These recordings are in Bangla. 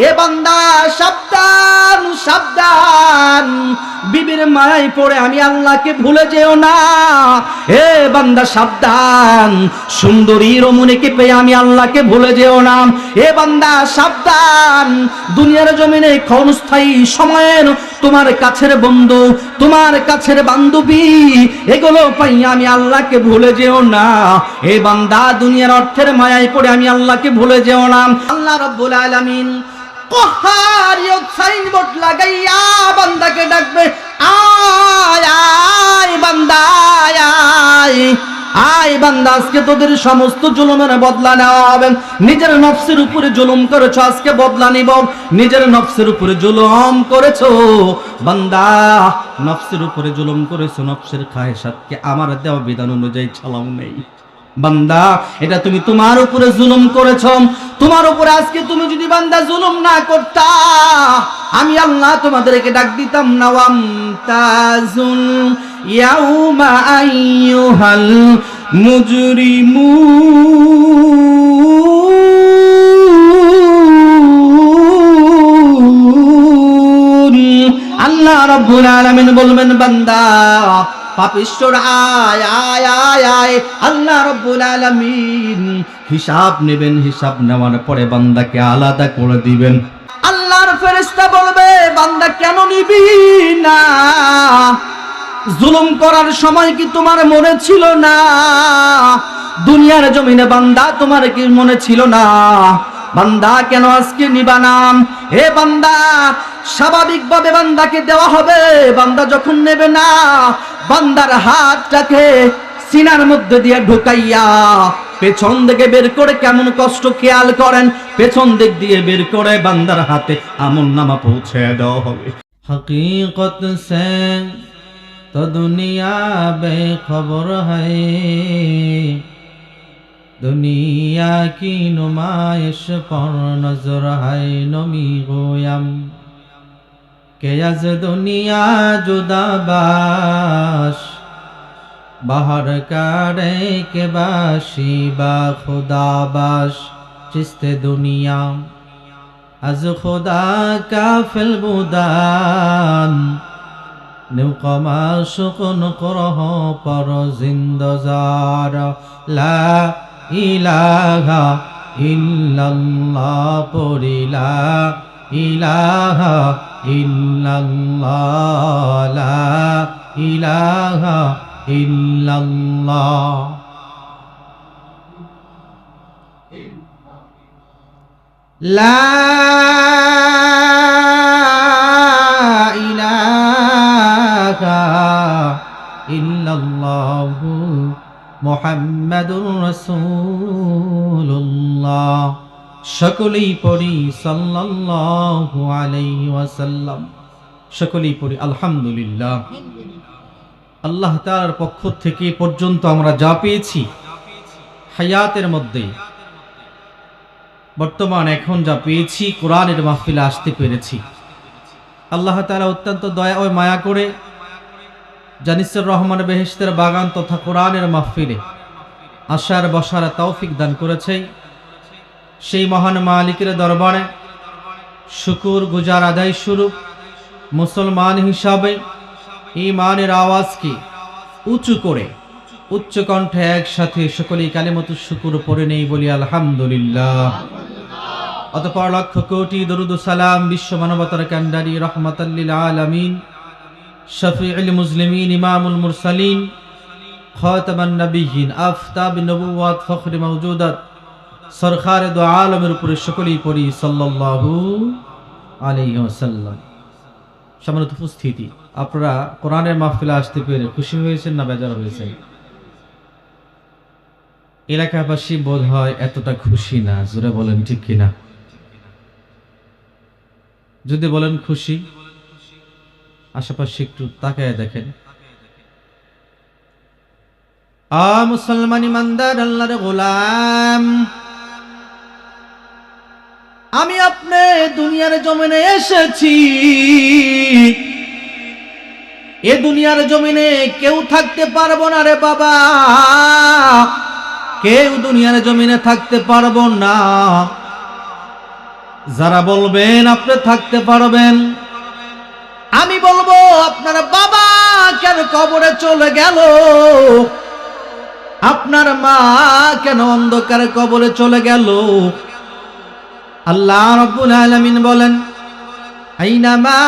এ বান্দা সাবধান সাবধান, বিবির মায়ায় পড়ে আমি আল্লাহকে ভুলে যেও না। এ বান্দা সাবধান, সুন্দরী রমণীকে পেয়ে আমি আল্লাহকে ভুলে যেও না। এ বান্দা সাবধান, দুনিয়ার জমিনে ক্ষণস্থায়ী সময়ের তোমার কাছের বন্ধু, তোমার কাছের বান্ধবী, এগুলো পাই আমি আল্লাহকে ভুলে যেও না। এ বান্দা দুনিয়ার অর্থের মায়ায় পড়ে আমি আল্লাহকে ভুলে যেও না। আল্লাহ রাব্বুল আলামিন কহারিয়ত সাইনবোর্ড লাগাইয়া বান্দাকে ডাকবে, আয় আয় বান্দা, আয় আয় বান্দা, আজকে তোদের সমস্ত জুলুমের বদলা নেওয়া হবে। নিজের নফসের উপরে জুলুম করেছো, আজকে বদলা নিব। নিজের নফসের উপরে জুলুম করেছো বান্দা, নফসের উপরে জুলুম করেছো, নফসের খায়েশাতকে আমার দেওয়া বিধান অনুযায়ী চালাও নেই। বান্দা এটা তুমি তোমার উপরে জুলুম করেছো। তোমার উপরে আজকে তুমি যদি বান্দা জুলুম না করতা, আমি আল্লাহ তোমাদেরকে ডাক দিতাম না, ওয়ামতাজুল ইয়াউমা আইয়ুহাল মুজরিমুন। আল্লাহ রাব্বুল আলামিন বলবেন, বান্দা পাপিষ্ঠর আয় আয় আয় আয়। আল্লাহ রাব্বুল আলামিন হিসাব নেবেন, হিসাব নেওয়ার পরে বান্দাকে আলাদা করে দিবেন। আল্লাহর ফেরেশতা বলবে, বান্দা কেন নিবি না? জুলুম করার সময় কি তোমার মনে ছিল না? দুনিয়ার জমিনে বান্দা তোমার কি মনে ছিল না? বান্দা কেন আজকে নিবা না? হে বান্দা, স্বাভাবিকভাবে বান্দাকে দেওয়া হবে। বান্দা যখন নেবে না, বান্দার হাতটাকে সিনার মধ্যে দিয়ে ঢুকাইয়া পেছন দিকে বের করে, কেমন কষ্ট খেয়াল করেন, পেছন দিক দিয়ে বের করে বান্দার হাতে আমলনামা পৌঁছে দেওয়া হবে। হकीकत से तो दुनिया बेखबर है, दुनिया की नुमाइश पर नजर है नमी गोयम के अज दुनिया जुदा बाश बाहर कारे के बाशी बा खुदा बाश चिस्ते दुनिया अज खुदा का फिलबुदान नुकमा शुकन करह पर जिंदजार ला इलाहा इल्लल्लाह पढ़ी ला इलाहा इल्लल्लाह ला इलाहा इल्लल्लाह। ला इलाहा इल्लल्लाहु मुहम्मदुर রাসূলুল্লাহ। সকলেই পড়ি সাল্লাল্লাহু আলাইহি ওয়াসাল্লাম। সকলেই পড়ি আলহামদুলিল্লাহ। আল্লাহ তাআলার পক্ষ থেকে পর্যন্ত আমরা যা পেয়েছি হায়াতের মধ্যে, বর্তমান এখন যা পেয়েছি, কোরআনের মাহফিলে আসতে পেরেছি, আল্লাহ তাআলা অত্যন্ত দয়া ও মায়া করে জানিসুর রহমান বেহেশতের বাগান তথা কোরআনের মাহফিলে আসার বসার তৌফিক দান করেছে। সেই মহান মালিকের দরবারে শুকর গুজার আদায় স্বরূপ মুসলমান হিসাবে ঈমানের আওয়াজকে উঁচু করে উচ্চ কণ্ঠে একসাথে সকলেই কালিমাতুশ শুকর পড়ে নেই বলি আলহামদুলিল্লাহ। অতঃপর লক্ষ কোটি দরুদ ও সালাম বিশ্ব মানবতার কান্ডারি রহমাতাল লিল আলামিন শফিউল মুসলিমিন ইমামুল মুরসালিন খাতামান নবিয়্যিন আফতাবিন নবুওয়াত ফখরে মাওজুদাত সরকার দু আলমের উপরে সকলেই পড়ি সাল্লাল্লাহু আলাইহি ওয়াসাল্লাম। সম্মানিত উপস্থিতি, আপনারা কোরআনের মাহফিলে আসতে পেরে খুশি হয়েছেন না বেজার হয়েছেন? এলাকাবাসী বোধ হয় এতটা খুশি না, জোরে বলেন ঠিক কিনা? যদি বলেন খুশি, আশেপাশে একটু তাকায় দেখেন। মুসলমান ইমানদার আল্লাহর গোলাম, আমি আপনি দুনিয়ার জমিনে এসেছি। এ দুনিয়ার জমিনে কেউ থাকতে পারবো না রে বাবা, কেউ দুনিয়ার জমিনে থাকতে পারবো না। যারা বলবেন আপনি থাকতে পারবেন, আমি বলবো আপনার বাবা কেন কবরে চলে গেল, আপনার মা কেন অন্ধকারে কবরে চলে গেল? আল্লাহ রাব্বুল আলামিন বলেন, আইনামা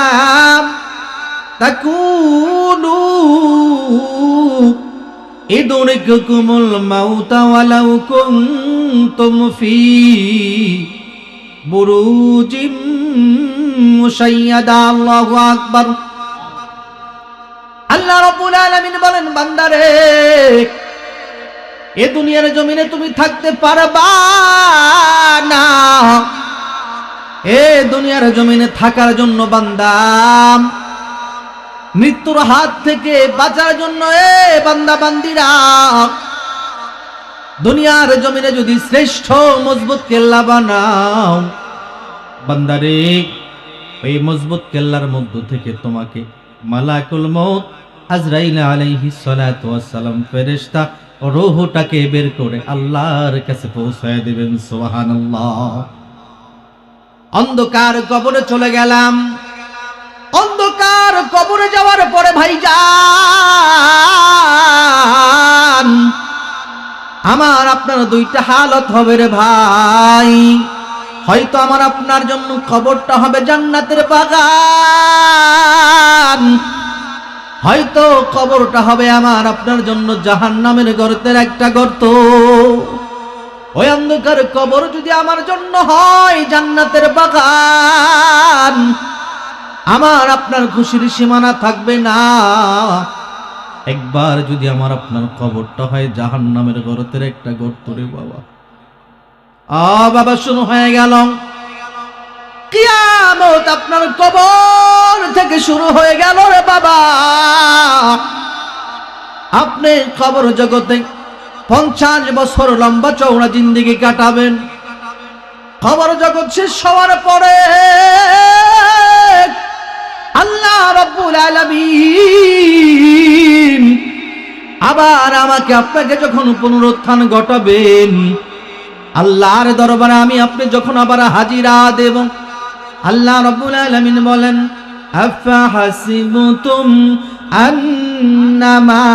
তাকুনু ইদরিকুকুমুল মাউতা ওয়ালাউ কুনতুম ফি বুরুজিম মুশাইয়াদা। আল্লাহু আকবার। আল্লাহ রাব্বুল আলামিন বলেন, বান্দারে এ দুনিয়ার জমিনে তুমি থাকতে পারবা না। এ দুনিয়ার জমিনে থাকার জন্য বান্দা, মৃত্যুর হাত থেকে বাঁচার জন্য এ বান্দা বান্দিরা, দুনিয়ার জমিনে যদি শ্রেষ্ঠ মজবুত কেল্লা বানাও, বান্দারে এই মজবুত কেল্লার মধ্য থেকে তোমাকে মালাকুল মউত আজরাইল আলাইহিস সালাতু ওয়াস সালাম ফেরেশতা রূহটাকে বের করে আল্লাহর কাছে পৌঁছায় দিবেন। সুবহানাল্লাহ। অন্ধকার কবরে চলে গেলাম। অন্ধকার কবরে যাওয়ার পরে ভাইজান, আমার আপনার দুইটা হালত হবে রে ভাই। হয়তো আমার আপনার জন্য কবরটা হবে জান্নাতের বাগান, হয়তো কবরটা হবে আমার আপনার জন্য জাহান্নামের গর্তের একটা গর্ত। ওই অন্ধকার কবর যদি আমার জন্য হয় জান্নাতের বাগান, আমার আপনার খুশির সীমানা থাকবে না। একবার যদি আমার আপনার কবরটা হয় জাহান্নামের গর্তের একটা গর্ত রে বাবা, বাবা শুরু হয়ে গেল কিয়ামত, আপনার কবর থেকে শুরু হয়ে গেল রে বাবা। আপনি কবর জগতে 50 বছর লম্বা চওড়া জিন্দেগি কাটাবেন। কবর জগৎ শেষ হওয়ার পরে আল্লাহ রাব্বুল আলামিন আবার আমাকে আপনাকে যখন পুনরুত্থান ঘটাবেন, আল্লাহর দরবারে আমি আপনি যখন আবার হাজিরা দেব, আল্লাহ রাব্বুল আলামিন বলেন, আফা হাসিবতুম আন্নামা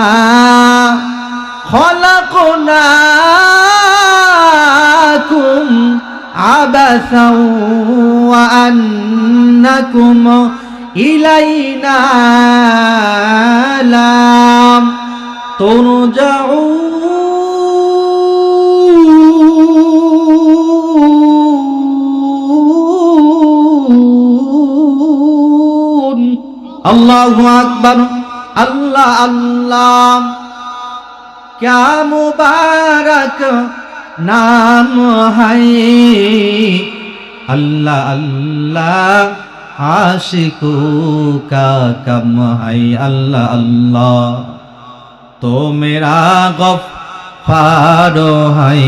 খলাকনাকুম আবাসাও ওয়া আন্নাকুম ইলাইনা লা তুরজাউন। আল্লাহু আকবার। আল্লাহ আল্লাহ, क्या मुबारक नाम है। अल्लाह अल्लाह आशिकों का कम है। अल्लाह अल्लाह तो मेरा गफ्फार है।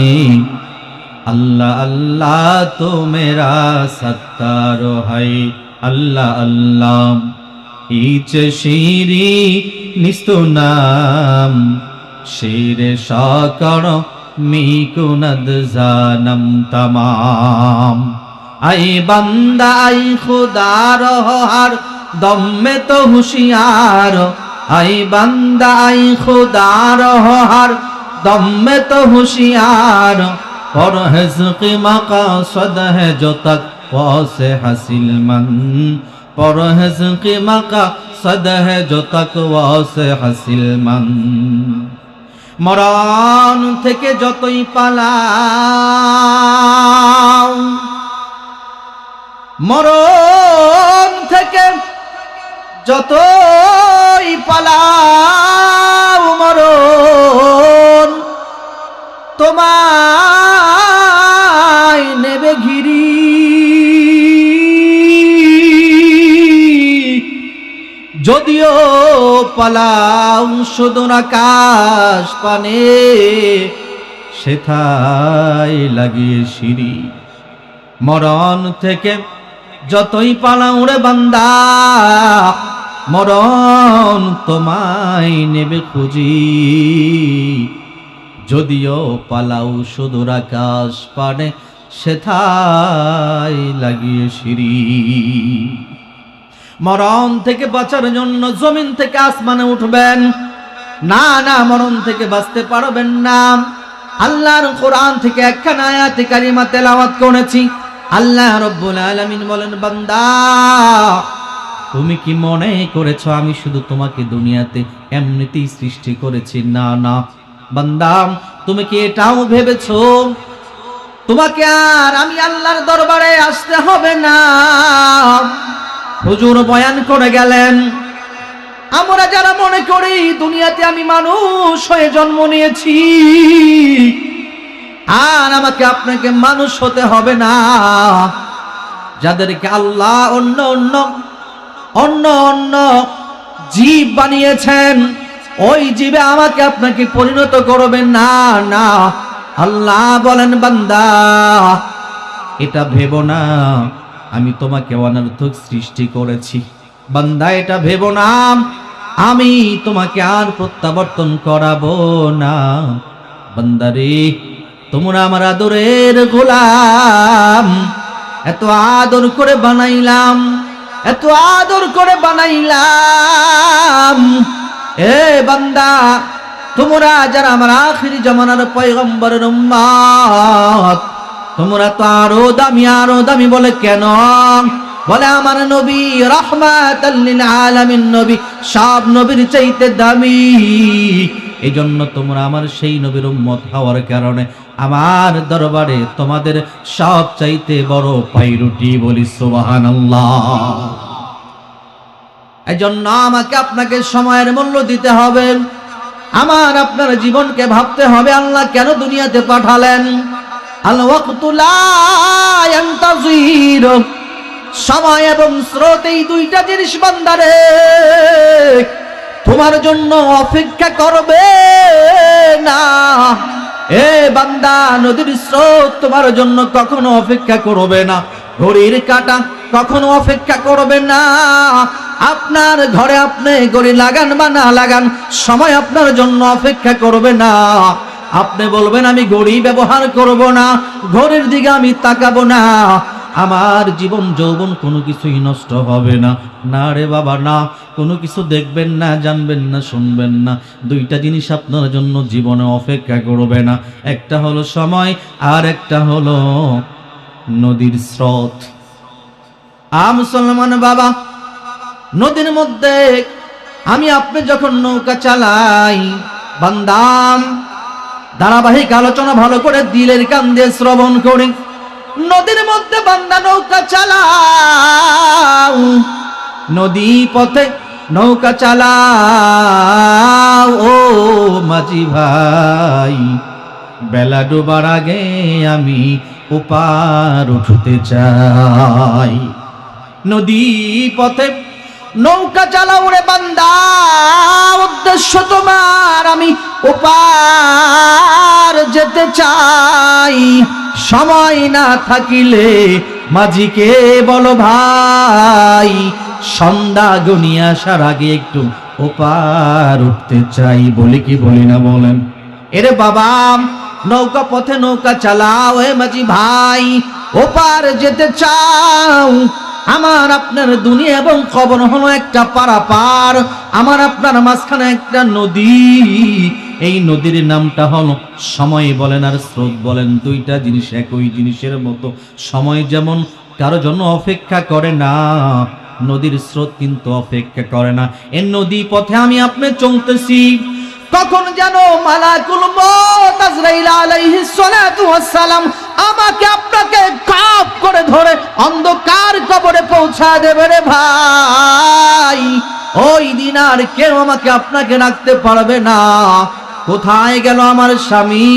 अल्लाह अल्लाह तो मेरा सत्तार है। अल्लाह अल्लाह इच शीरी निस्तु नाम शेरे शाकर मिकुनद जानम तमाम। आई बंदा आई खुदा रहो हर दम में तो होशियार। आई बंदा आई खुदा रहो हर दम में तो होशियार। परहेज की मक़सद है जो तक से हासिल मन। परहेज की मक़सद है जो तक से हासिल मन। মরণ থেকে যতই পালাও, মরণ থেকে যতই পালাও, মরণ তোমায় নেবে ঘিরি। যদিও পালাও সুদূর আকাশ পানে, সেথায় লাগিয়ে সিঁড়ি। মরণ থেকে যতই পালাও রে বান্দা, মরণ তোমায় নেবে খুঁজি। যদিও পালাও সুদূর আকাশ পানে, সেথায় লাগিয়ে সিঁড়ি। মরণ থেকে বাঁচার জন্য জমিন থেকে আসমানে উঠবেন, না না, মরণ থেকে বাঁচতে পারবেন না। আল্লাহর কোরআন থেকে একখানা আয়াতে কারিমা তেলাওয়াত করেছি। আল্লাহ রাব্বুল আলামিন বলেন, বান্দা তুমি কি মনে করেছো আমি শুধু তোমাকে দুনিয়াতে এমনিতেই সৃষ্টি করেছি? না না বান্দা, তুমি কি এটাও ভেবেছো তোমাকে আর আমি আল্লাহর দরবারে আসতে হবে না? হুজুর বয়ান করে গেলেন, আমরা যারা মনে করি দুনিয়াতে আমি মানুষ হয়ে জন্ম নিয়েছি আর আমাকে আপনাকে মানুষ হতে হবে না, যাদেরকে আল্লাহ অন্য অন্য অন্য অন্য জীব বানিয়েছেন, ওই জীবে আমাকে আপনাকে পরিণত করবেন না। না, আল্লাহ বলেন, বান্দা এটা ভেবো না আমি তোমাকে অনর্থক সৃষ্টি করেছি। বান্দা এটা ভেবো না আমি তোমাকে আর প্রত্যাবর্তন করাবো না। বান্দারে তোমরা আমার আদরের গোলাম, এত আদর করে বানাইলাম, এত আদর করে বানাইলাম। এ বান্দা, তোমরা যারা আমার আখিরি জামানার পয়গম্বরের উম্মত, তোমরা তো আরো দামি বলে কেন? বলে আমার নবী রাহমাতাল লিল আলামিন, নবী সব নবীর চাইতে দামি। এই জন্য তোমরা আমার সেই নবীর উম্মত হওয়ার কারণে আমার দরবারে তোমাদের সব চাইতে বড় পাইরুটি। বলি সুবহানাল্লাহ। এই জন্য আমাকে আপনাকে সময়ের মূল্য দিতে হবে, আমার আপনার জীবনকে ভাবতে হবে আল্লাহ কেন দুনিয়াতে পাঠালেন। আল ওয়াক্তু লা ইয়ান্তাযির, সময় এবং স্রোত, এই দুইটা জিনিস বান্দারে তোমার জন্য অপেক্ষা করবে না। এ বান্দা, নদীর স্রোত তোমার জন্য কখনো অপেক্ষা করবে না, ঘড়ির কাঁটা কখনো অপেক্ষা করবে না। আপনার ঘরে আপনি ঘড়ি লাগান বা না লাগান, সময় আপনার জন্য অপেক্ষা করবে না। আপনি বলবেন আমি ঘড়ি ব্যবহার করব না, ঘড়ির দিকে আমি তাকাবো না, আমার জীবন যৌবন কোনো কিছুই নষ্ট হবে না। না রে বাবা না, কোনো কিছু দেখবেন না, জানবেন না, শুনবেন না। দুইটা জিনিস আপনার জন্য জীবনে অপেক্ষা করবে না, একটা হলো সময় আর একটা হলো নদীর স্রোত। মুসলমান বাবা, নদীর মধ্যে আমি আপনি যখন নৌকা চালাই, বান্দাম ধারাবাহিক আলোচনা ভালো করে দিলের কান দিয়ে শ্রবণ করি। নদীর মধ্যে বান্দা নৌকা চালাও, নদী পথে নৌকা চালাও ও মাঝি ভাই, বেলা ডোবার আগে আমি ওপার উঠতে চাই। নদী পথে নৌকা চালাও রে বান্দা, উদ্দেশ্য তোমার আমি ওপার যেতে চাই। সময় না থাকিলে মাঝিকে বলো ভাই, সন্ধ্যা গনিয়ে আসার আগে একটু ওপার উঠতে চাই। বলি কি বলি না বলেন? এরে বাবা, নৌকা পথে নৌকা চালাও, এ মাঝি ভাই ওপার যেতে চাও। আমার আপনার দুনিয়া এবং কবর হলো একটা পারাপার, আমার আপনার মাঝখানে একটা নদী। এই নদীর নামটা হলো সময় বলেন আর স্রোত বলেন, দুইটা জিনিস একই জিনিসের মতো। সময় যেমন কারো জন্য অপেক্ষা করে না, নদীর স্রোত কিন্তু অপেক্ষা করে না। এই নদী পথে আমি আপনি চলতেছি, তখন যেন মালাকুল মউত আজরাইল আলাইহিস সালাতু ওয়াস সালাম আমাকে আপনাকে কাপ করে ধরে অন্ধকার কবরে পৌঁছা দেবে রে ভাই। ওই দিন আর কেউ আমাকে আপনাকে রাখতে পারবে না। কোথায় গেল আমার স্বামী,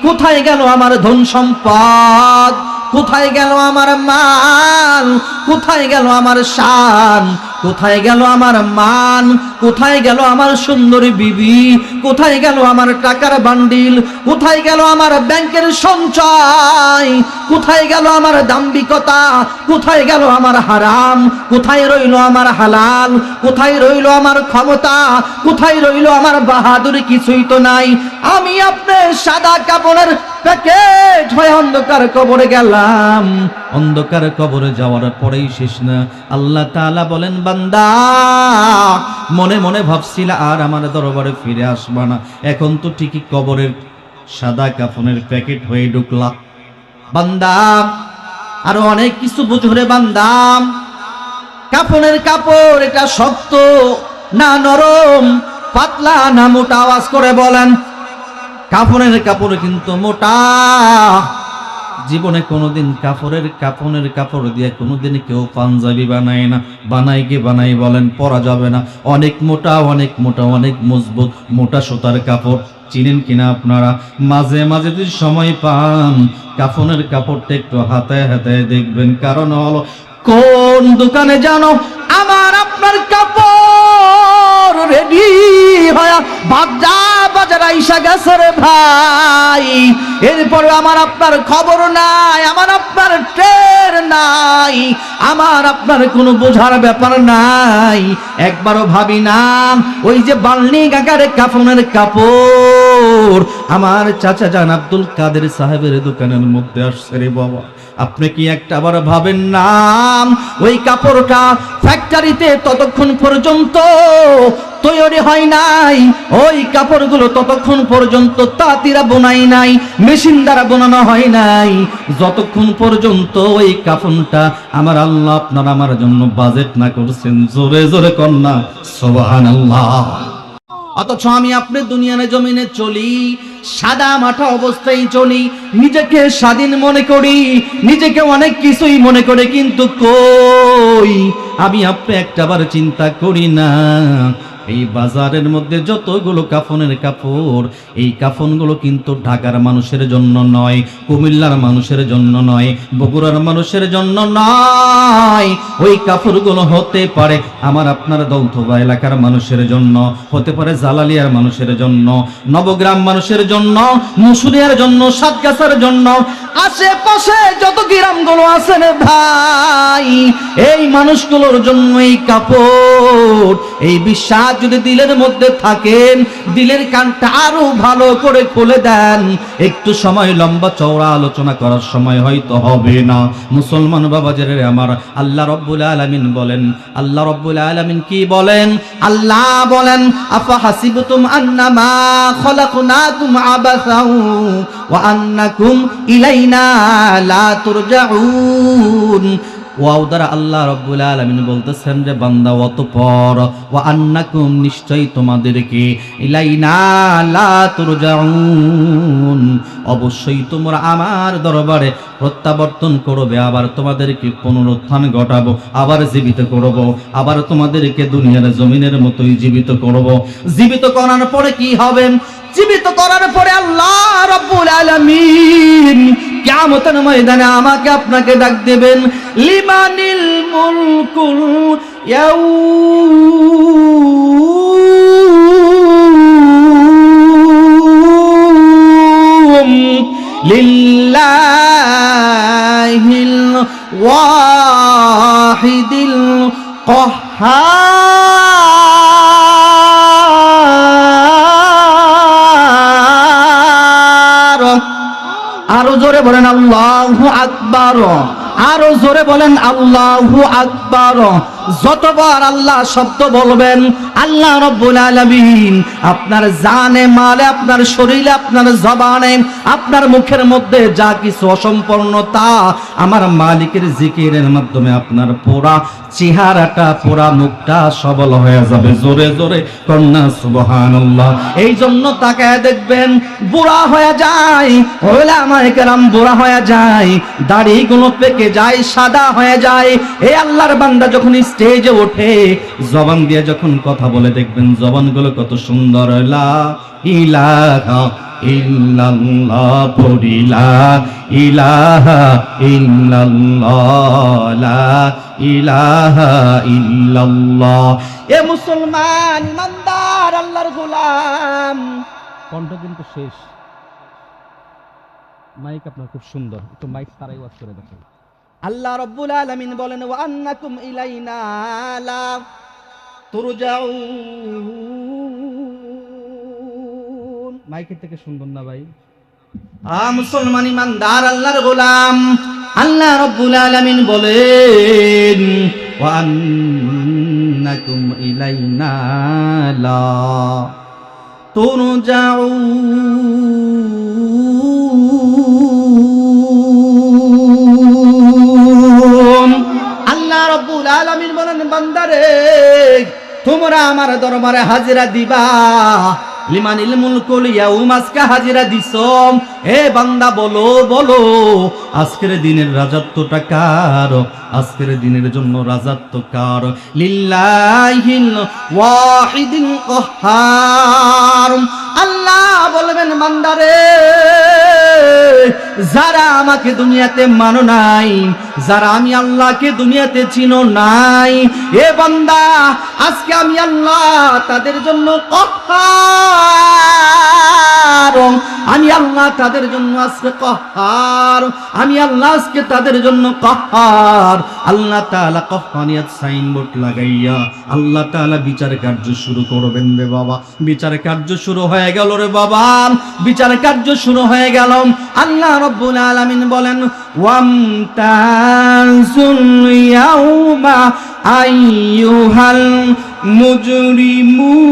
কোথায় গেল আমার ধন সম্পদ, কোথায় গেল আমার মাল, কোথায় গেল আমার শান, কোথায় গেল আমার মান, কোথায় গেল আমার সুন্দরী বিবি, কোথায় গেল আমার টাকার বান্ডিল, কোথায় গেল আমার ব্যাংকের সঞ্চয়, কোথায় গেল আমার দাম্ভিকতা, কোথায় গেল আমার হারাম, কোথায় রইল আমার হালাল, কোথায় রইল আমার ক্ষমতা, কোথায় রইল আমার বাহাদুরি? কিছুই তো নাই। আমি আপনার সাদা কাপড়ের প্যাকেট হয়ে অন্ধকার কবরে গেলাম। অন্ধকার কবরে যাওয়ার পরেই শেষ না। আল্লাহ তাআলা বলেন, বান্দা মনে মনে ভাবছিল আর আমার দরবারে ফিরে আসবা না, এখন তো ঠিকই কবরের সাদা কাফনের প্যাকেট হয়ে ঢুকলা। বান্দা আরো অনেক কিছু বুঝরে বান্দা, কাফনের কাপড় এটা শক্ত না নরম, পাতলা না মোটা? আওয়াজ করে বলেন। কাফনের কাপড় কিন্তু মোটা। জীবনে কোনোদিন কাফনের কাপড় দিয়ে কোনোদিন কেউ পাঞ্জাবি বানায় না। বানাই কি বানাই বলেন? পরা যাবে না। অনেক মোটা, অনেক মোটা, অনেক মজবুত মোটা সুতার কাপড়। চিনেন কিনা আপনারা? মাঝে মাঝে যদি সময় পান কাফনের কাপড়টা একটু হাতে হাতে দেখবেন। কারণ হলো কোন দোকানে জানো আমার আপনার কাপড় রেডি হয়া বাজার আইসা গেছে রে ভাই। এরপরে আমার আপনার খবর নাই, আমার আপনার টের নাই, আমার আপনার কোনো বোঝার ব্যাপার নাই। একবারও ভাবি না ওই যে বালনি গাকারে কাফনের কাপড় আমার চাচা জান আব্দুল কাদের সাহেবের দোকানের মধ্যে আসছে রে বাবা। আপনি কি একটাবার ভাবেন না ওই কাপড়টা ফ্যাক্টরিতে ততক্ষণ পর্যন্ত তৈরি হয় নাই, ওই কাপড়গুলো ততক্ষণ পর্যন্ত তাঁতিরা বোনাই নাই, মেশিন দ্বারা বোনানো হয় নাই, যতক্ষণ পর্যন্ত ওই কাফনটা আমার আল্লাহ আপনার আমার জন্য বাজেট না করছেন। জোরে জোরে কন্যা সুবহানাল্লাহ। অথচ আমি আপনি দুনিয়ার জমিনে চলি, সাদা মাঠা অবস্থায় চলি, নিজেকে স্বাধীন মনে করি, নিজেকে অনেক কিছুই মনে করে, কিন্তু কই আমি আপনি একটাবার চিন্তা করি না এই বাজারের মধ্যে যতগুলো কাফনের কাপড়, এই কাফনগুলো কিন্তু ঢাকার মানুষের জন্য নয়, কুমিল্লার মানুষের জন্য নয়, বগুড়ার মানুষের জন্য নয়। ওই কাপড়গুলো হতে পারে আমার আপনার দৌলতবা এলাকার মানুষের জন্য, হতে পারে জালালিয়ার মানুষের জন্য, নবগ্রাম মানুষের জন্য, মুসুরিয়ার জন্য, সাতগাছার জন্য, আশেপাশে যত গ্রামগুলো আছে রে ভাই, এই মানুষগুলোর জন্য এই কাপড়। এই বিশ্বাস যদি দিলের মধ্যে থাকেন, দিলের কানটা আরো ভালো করে খুলে দেন, একটু সময় লম্বা চওড়া আলোচনা করার সময় হয়তো হবে না। মুসলমান বাবাজিরে আমার, আল্লাহ রাব্বুল আলামিন বলেন, আল্লাহ রাব্বুল আলামিন কি বলেন? আল্লাহ বলেন, আফা হাসিবতুম আন্নামা খলাকনাকুম আবাসাউ ওয়া আন্নাকুম ইলাইনা লা তুরজাউন। ওয়াও দ্বারা আল্লাহ রাব্বুল আলামিন বলতেছেন যে বান্দা অতঃপর ওয়া আন্নাকুম নিশ্চয়ই তোমাদেরকে ইলাইনা লা তুরজাউন অবশ্যই তোমরা আমার দরবারে প্রত্যাবর্তন করবে, আবার তোমাদেরকে পুনরুত্থান ঘটাবো, আবার জীবিত করব, আবার তোমাদেরকে দুনিয়ার জমিনের মতোই জীবিত করব। জীবিত করার পরে কি হবে? জীবিত করার পরে আল্লাহ রাব্বুল আলামিন কিয়ামতের ময়দানে আমাকে আপনাকে ডাক দেবেন, লিমানিল মুলকুল ইয়াউম লিল্লাহিল ওয়াহিদিল কাহ্হার। আরো জোরে বলেন আল্লাহু আকবার, আরো জোরে বলেন আল্লাহু আকবার। যতবার আল্লাহ শব্দ বলবেন, আল্লাহ রাব্বুল আলামিন আপনার জানে মালে, আপনার শরীরে, আপনার জবানে, আপনার মুখের মধ্যে যা কিছু অসম্পূর্ণতা, আমার মালিকের জিকিরের মাধ্যমে আপনার পুরা চেহারাটা, পুরা মুখটা সবল হয়ে যাবে। জোরে জোরে কন্যা সুবহানাল্লাহ। এই জন্য তাকায় দেখবেন বুড়া হয়ে যায়, ওলামায়ে কেরাম বুড়া হয়ে যায়, দাড়িগুলো পেকে যায়, সাদা হয়ে যায়। এই আল্লাহর বান্দা যখন স্টেজে ওঠে, জবান দিয়ে যখন কথা বলে, দেখবেন জবানগুলো কত সুন্দর। লা ইলাহা ইল্লাল্লাহ, পড়িলা ইলাহা ইল্লাল্লাহ, লা ইলাহা ইল্লাল্লাহ। এ মুসলমান ইমানদার আল্লাহর গোলাম, কণ্ঠ কিন্তু শেষ। মাইক আপনার খুব সুন্দর, একটু মাইক তারাই ওয়াজ করে দেখেন। আল্লাহ রাব্বুল আলামিন বলেন, ওয়া আন্নাকুম ইলাইনা লা তুরজাউন। মাইকের থেকে সুন্দর না ভাই? মুসলমান ইমানদার আল্লাহর গোলাম, আল্লাহ রাব্বুল আলামিন বলেন, ওয়া আন্নাকুম ইলাইনা লা তুরজাউন। আল্লাহ রাব্বুল আলামিন বলেন, বান্দারে তোমরা আমার দরবারে হাজিরা দিবা। লিমানিল মুলকুল ইয়াউম, আজকে হাজিরা দিছো। হে বান্দা বলো বলো, আজকের দিনের রাজত্বটা কার? আজকের দিনের জন্য রাজত্ব কার? লিল্লাহিল ওয়াহিদিল কাহ্হার। আল্লাহ বলবেন, বান্দারে যারা আমাকে দুনিয়াতে মানো নাই, যারা আমি আল্লাহকে দুনিয়াতে চিনো নাই, এ বান্দা আজকে আমি আল্লাহ তাদের জন্য কাহ্হার। আমি আল্লাহ তাদের জন্য আজকে কাহ্হার। আমি আল্লাহ আজকে তাদের জন্য কাহ্হার। আল্লাহ তাআলা কাহ্হানিয়াত সাইনবোর্ড লাগাইয়া আল্লাহ তাআলা বিচার কার্য শুরু করবেন রে বাবা। বিচার কার্য শুরু হয়ে গেল রে বাবা, বিচার কার্য শুরু হয়ে গেল। আল্লাহ রাব্বুল আলামিন বলেন, ওয়ামতাজুল ইয়াউমা আইয়ুহাল মুজরিমুন।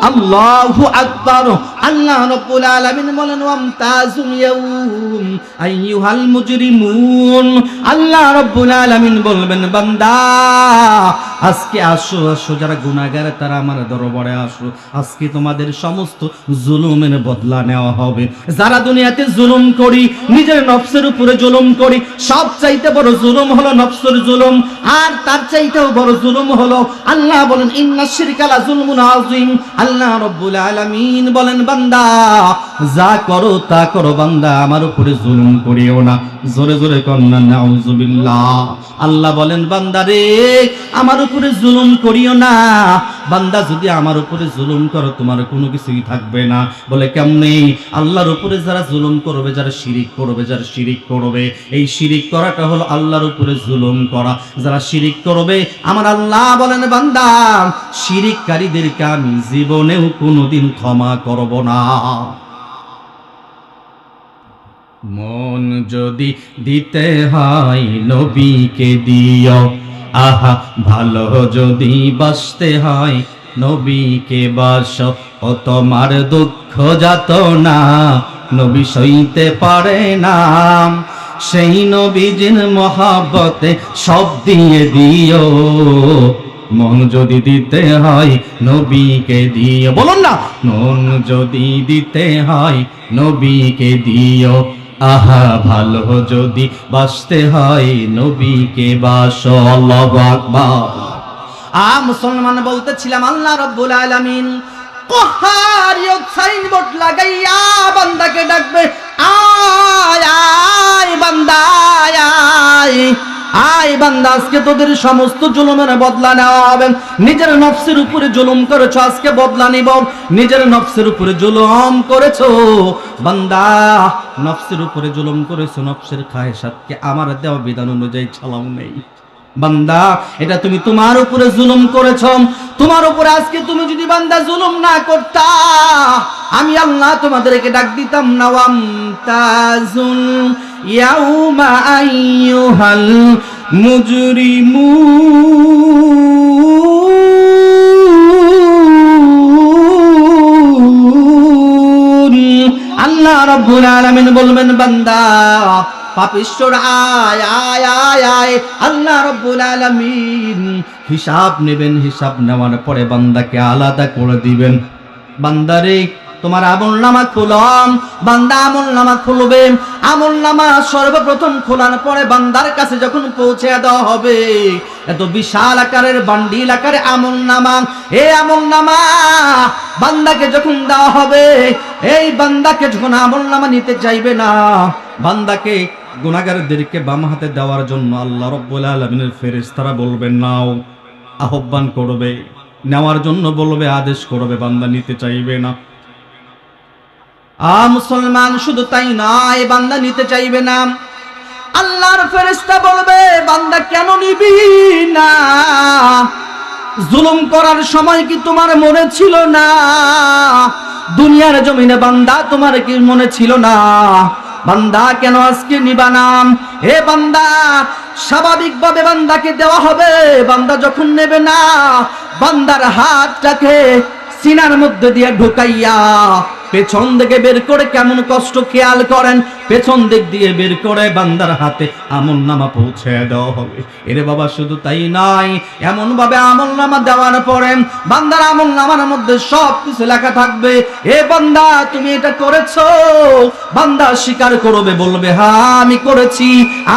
আল্লাহু আকবার। আল্লাহ রাব্বুল আলামিন বলেন, ওয়ামতাজুল ইয়াউম আইয়ুহাল মুজরিমুন। আল্লাহ রাব্বুল আলামিন বলবেন, বান্দা আজকে আসো আসো, যারা গুনাহগার তারা আমার দরবারে আসো। আজকে তোমাদের সমস্ত জুলুমের বদলা নেওয়া হবে। যারা দুনিয়াতে জুলুম করি, নিজের নফসের উপরে জুলুম করি, সব চাইতে বড় জুলুম হলো নফসের জুলুম, আর তার চাইতেও বড় জুলুম হলো, আল্লাহ বলেন, ইন্নাশ শিরকা লা যুলমুন আযীম। আল্লাহ রাব্বুল আলামিন বলেন, বান্দা যা করো তা করো, বান্দা আমার উপরে জুলুম করিও না। জোরে জোরে কন্না নাউযুবিল্লাহ। আল্লাহ বলেন, বান্দা রে আমার উপরে জুলুম করিও না। বান্দা যদি আমার উপরে জুলুম করো, তোমার কোনো কিছুই থাকবে না। বলে কেমনে? আল্লাহর উপরে যারা জুলুম করবে, যারা শিরিক করবে, যারা শিরিক করবে, এই শিরিক করাটা হলো আল্লাহর উপরে জুলুম করা। যারা শিরিক করবে, আমার আল্লাহ বলেন, বান্দা শিরিককারীদেরকে আমি জীবনেও কোনোদিন ক্ষমা করব না। মন যদি দিতে হয় নবীকে দিও, আহা ভালো যদি বাসতে হয় নবীকে বাসো। ও তোমার দুঃখ যাতনা নবী সইতে পারে না, সেই নবীজির মহব্বতে সব দিয়ে দিও। মন যদি দিতে হয় নবীকে দিও, বলুন না, মন যদি দিতে হয় নবীকে দিও, আহা ভালো যদি বাসতে হয় নবীকে বাসো। আল্লাহু আকবার। মুসলমান বলতেছিলাম, আল্লাহ রাব্বুল আলামিন কাহ্হারিয়ত সাইনবোর্ড লাগাইয়া বান্দাকে ডাকবে, আয় আয় বান্দা, আয় আয় আয় বান্দা, আজকে তোদের সমস্ত জুলুমের বদলা নেওয়া হবে। নিজের নফসের উপরে জুলুম করেছো, আজকে বদলা নিব। নিজের নফসের উপরে জুলুম করেছো বান্দা, নফসের উপরে জুলুম করেছো, নফসের খায়েশাতকে আমার দেওয়া বিধান অনুযায়ী চালাও নেই। বান্দা এটা তুমি তোমার উপরে জুলুম করেছো। তোমার উপরে আজকে তুমি যদি বান্দা জুলুম না করতা, আমি আল্লাহ তোমাদেরকে ডাক দিতাম না, ওয়ামতাজুল ইয়াউমা আইয়ুহাল মুজরিমুন। আল্লাহ রাব্বুল আলামিন বলবেন, বান্দা পাপিষ্ঠর আয় আয় আয় আয়। আল্লাহ রাব্বুল আলামিন হিসাব নেবেন, হিসাব নেওয়ার পরে বান্দাকে আলাদা করে দিবেন। বান্দারে তোমার আমলনামা খুলম। বান্দা আমলনামা খুলবে। আমলনামা সর্বপ্রথম খোলার পরে বান্দার কাছে যখন পৌঁছে দেওয়া হবে, এত বিশাল আকারের বান্ডিল আকারে আমলনামা, এই আমলনামা বান্দাকে যখন দেওয়া হবে, এই বান্দাকে যখন আমলনামা নিতে চাইবে না, বান্দাকে গুনাহগারদেরকে বাম হাতে দেওয়ার জন্য আল্লাহ রাব্বুল আলামিনের ফেরেশতারা বলবেন নাও, আহ্বান করবে, নেওয়ার জন্য বলবে, আদেশ করবে, বান্দা নিতে চাইবে না। মুসলমান শুধু তাই নয়, বান্দা নিতে চাইবে না। আল্লাহর ফেরেশতা বলবে, বান্দা কেন নিবি না? জুলুম করার সময় কি তোমার মনে ছিল না? দুনিয়ার জমিনে বান্দা তোমার কি মনে ছিল না? বান্দা কেন আজকে নিবা না? হে বান্দা, স্বাভাবিকভাবে বান্দাকে দেওয়া হবে। বান্দা যখন নেবে না, বান্দার হাতটাকে সিনার মধ্যে দিয়ে ঢুকাইয়া পেছন দিকে বের করে, কেমন কষ্ট খেয়াল করেন, পেছন দিক দিয়ে বের করে বান্দার হাতে আমলনামা পৌঁছে দেওয়া হবে। এরে বাবা, শুধু তাই নয়, এমন ভাবে আমলনামা দেওয়ার পরে বান্দার আমলনামার মধ্যে সব কিছু লেখা থাকবে। এ বান্দা, তুমি এটা করেছো? বান্দা স্বীকার করবে, বলবে হ্যাঁ আমি করেছি।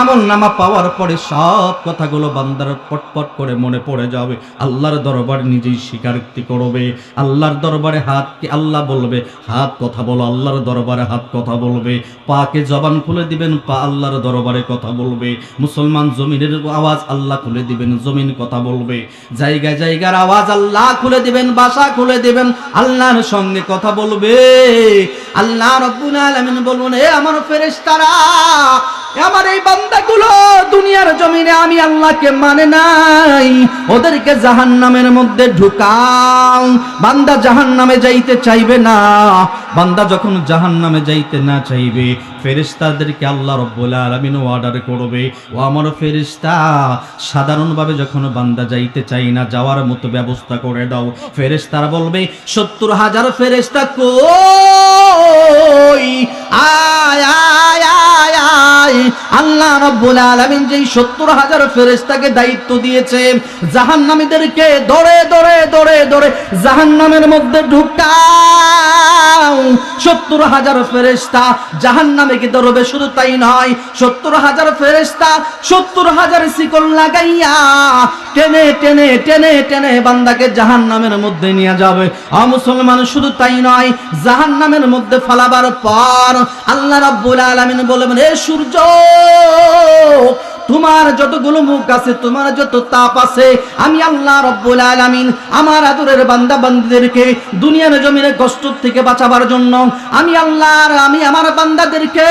আমলনামা পাওয়ার পরে সব কথাগুলো বান্দার পটপট করে মনে পড়ে যাবে। আল্লাহর দরবারে নিজেই স্বীকারোক্তি করবে। আল্লাহর দরবারে হাতকে আল্লাহ বলবে, হাত কথা বলো। আল্লাহর দরবারে হাত কথা বলবে। পাকে জবান খুলে দিবেন, পা আল্লাহর দরবারে কথা বলবে। মুসলমান জমিনের আওয়াজ আল্লাহ খুলে দিবেন, জমিন কথা বলবে। জায়গায় জায়গার আওয়াজ আল্লাহ খুলে দিবেন, ভাষা খুলে দিবেন, আল্লাহর সঙ্গে কথা বলবে। আল্লাহ রাব্বুল আলামিন বলবেন, এ আমার ফেরেশতারা, আমার এই বান্দাগুলো দুনিয়ার জমিনে আমি আল্লাহকে মানে নাই, ওদেরকে জাহান্নামের মধ্যে ঢুকাও। বান্দা জাহান্নামে যাইতে চাইবে না। বান্দা যখন জাহান্নামে যাইতে না চাইবে, ফেরেশতাদেরকে আল্লাহ রাব্বুল আলামিন অর্ডার করবে, ও আমার ফেরেশতা, সাধারণভাবে যখন বান্দা যাইতে চাই না, যাওয়ার মতো ব্যবস্থা করে দাও। ফেরেশতারা বলবে, 70,000 ফেরেশতা কই? আয় আয় আয় আয়। আল্লাহ রাব্বুল আলামিন যেই 70,000 ফেরেশতাকে দায়িত্ব দিয়েছে জাহান্নামীদেরকে ধরে ধরে ধরে ধরে জাহান্নামের মধ্যে ঢুকাও, 70,000 ফেরেশতা জাহান্নামে কি ধরবে। শুধু তাই নয়, 70,000 ফেরেশতা 70,000 শিকল লাগাইয়া টেনে টেনে টেনে টেনে বান্দাকে জাহান্নামের মধ্যে নিয়ে যাবে। মুসলমান, শুধু তাই নয়, জাহান্নামের মধ্যে ফালাবার পর আল্লাহ রাব্বুল আলামিন বলবেন, এ সূর্য, তোমার যতগুলো মুখ আছে, তোমার যত তাপ আছে, আমি আল্লাহ রাব্বুল আলামিন আমার আদরের বান্দা বান্দীদেরকে দুনিয়ার জমিনে কষ্ট থেকে বাঁচাবার জন্য আমি আমার বান্দাদেরকে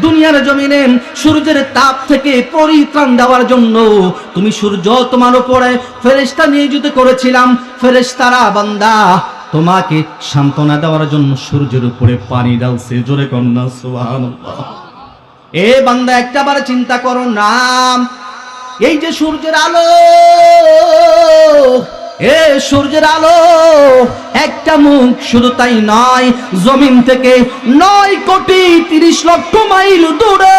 দুনিয়ার জমিনে সূর্যের তাপ থেকে পরিত্রাণ দেওয়ার জন্য তুমি সূর্য, তোমার উপরে ফেরেশতা নিয়োজিত করেছিলাম। ফেরেশতারা বান্দা তোমাকে সান্ত্বনা দেওয়ার জন্য সূর্যের উপরে পানি ঢালছে। জোরে কন্যা সুবহানাল্লাহ। এ বান্দা, একটাবার চিন্তা করো না, এই যে সূর্যের আলো, এ সূর্যের আলো একটা মুখ, শুধু তাই নয়, জমিন থেকে 9,30,00,000 মাইল দূরে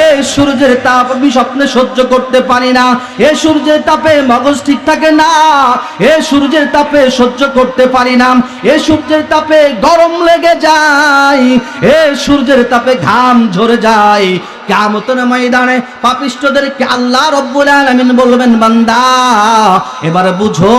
এ সূর্যের তাপ আমি স্বপ্নে সহ্য করতে পারি না। এ সূর্যের তাপে মগজ ঠিক থাকে না। এ সূর্যের তাপে সহ্য করতে পারি না। এ সূর্যের তাপে গরম লেগে যায়। এ সূর্যের তাপে ঘাম ঝরে যায়। কিয়ামতের ময়দানে পাপিষ্ঠদেরকে আল্লাহ রাব্বুল আলামিন বলবেন, বান্দা এবার বুঝো,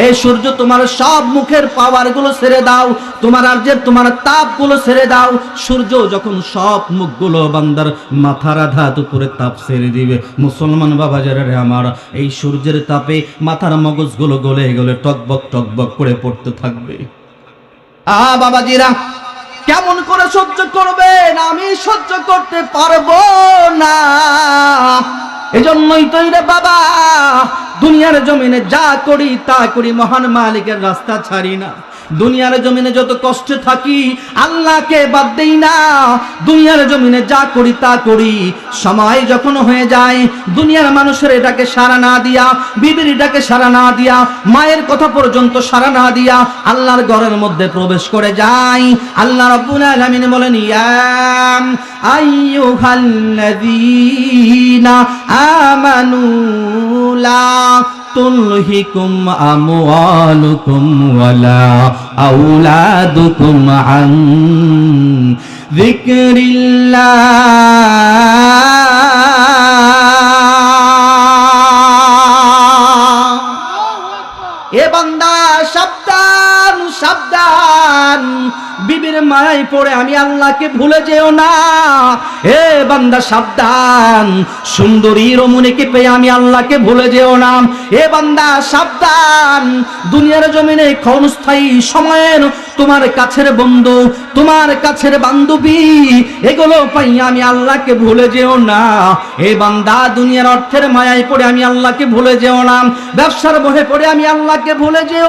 এই সূর্য তোমার সব মুখের পাওয়ার গুলো ছেড়ে দাও, তোমার আর যে তোমার তাপ গুলো ছেড়ে দাও। সূর্য যখন সব মুখগুলো বান্দার মাথার আধাত উপরে তাপ ছেড়ে দিবে, মুসলমান বাবা যারা আমার, এই সূর্যের তাপে মাথার মগজগুলো গলে গলে টকবক টকবক করে পড়তে থাকবে। বাবাজিরা, কেমন করে সহ্য করবেন? আমি সহ্য করতে পারবো না। এজন্যই তো রে বাবা, দুনিয়ার জমিনে যা করি তা করি, মহান মালিকের রাস্তা ছাড়ি না। দুনিয়ার জমিনে যত কষ্টে থাকি আল্লাহকে বাদ দেই না। দুনিয়ার জমিনে যা করি তা করি, সময় যখন হয়ে যায় দুনিয়ার মানুষের এটাকে সাড়া না দিয়া, বিবির এটাকে সাড়া না দিয়া, মায়ের কথা পর্যন্ত সাড়া না দিয়া আল্লাহর ঘরের মধ্যে প্রবেশ করে যাই। আল্লাহ রাব্বুল আলামিন বলেন, ইয়া আইয়ুহাল্লাযীনা আমানু লা তুলহিকুম আমওয়ালুকুম ওয়ালা আওলাদুকুম আন যিকরিল্লাহ। এ বান্দা সাবধান সাবধান, বিবির মায়ায় পড়ে আমি আল্লাহকে ভুলে যেও না। এ বান্দা সাবধান, সুন্দরী রমণীকে পেয়ে আমি আল্লাহকে ভুলে যেও না। এ বান্দা সাবধান, দুনিয়ার জমিনে ক্ষণস্থায়ী সময়ের তোমার কাছের বন্ধু, তোমার কাছের বান্ধবী, এগুলো পাই আমি আল্লাহকে ভুলে যেও না। এ বান্দা দুনিয়ার অর্থের মায়ায় পড়ে আমি আল্লাহকে ভুলে যেও না। ব্যবসার মোহে পড়ে আমি আল্লাহকে ভুলে যেও